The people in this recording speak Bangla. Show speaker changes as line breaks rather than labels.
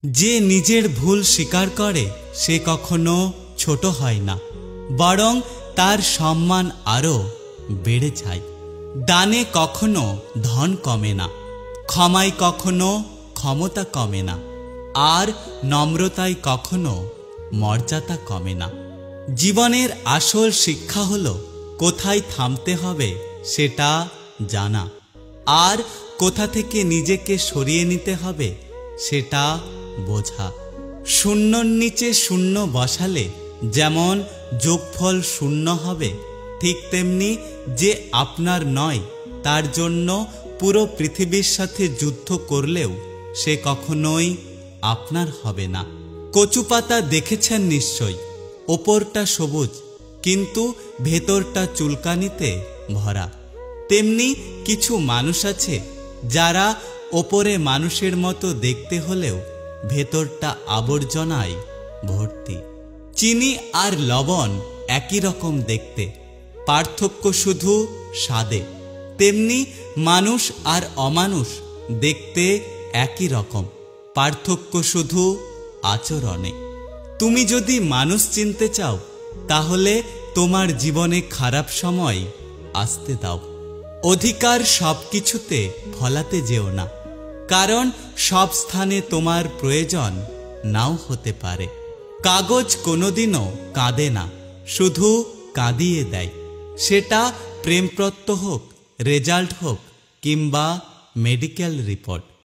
যে নিজের ভুল স্বীকার করে সে কখনো ছোট হয় না, বরং তার সম্মান আরো বেড়ে যায়। দানে কখনো ধন কমে না, ক্ষমায় কখনো ক্ষমতা কমে না, আর নম্রতায় কখনো মর্যাদা কমে না। জীবনের আসল শিক্ষা হলো কোথায় থামতে হবে সেটা জানা, আর কোথা থেকে নিজেকে সরিয়ে নিতে হবে সেটা বোঝা। শূন্যর নিচে শূন্য বসালে যেমন যোগফল শূন্য হবে, ঠিক তেমনি যে আপনার নয় তার জন্য পুরো পৃথিবীর সাথে যুদ্ধ করলেও সে কখনোই আপনার হবে না। কচু পাতা দেখেছেন নিশ্চয়, ওপরটা সবুজ কিন্তু ভেতরটা চুলকানিতে ভরা। তেমনি কিছু মানুষ আছে যারা ওপরে মানুষের মতো দেখতে হলেও ভেতরটা আবর্জনায় ভর্তি। চিনি আর লবণ একই রকম দেখতে, পার্থক্য শুধু স্বাদে। তেমনি মানুষ আর অমানুষ দেখতে একই রকম, পার্থক্য শুধু আচরণে। তুমি যদি মানুষ চিনতে চাও তাহলে তোমার জীবনে খারাপ সময় আসতে দাও। অধিকার সবকিছুতে ফলাতে যেও না, কারণ সব স্থানে তোমার প্রয়োজন নাও হতে পারে। কাগজ কোনোদিনও কাঁদে না, শুধু কাঁদিয়ে দেয়। সেটা প্রেমপত্র হোক, রেজাল্ট হোক কিংবা মেডিকেল রিপোর্ট।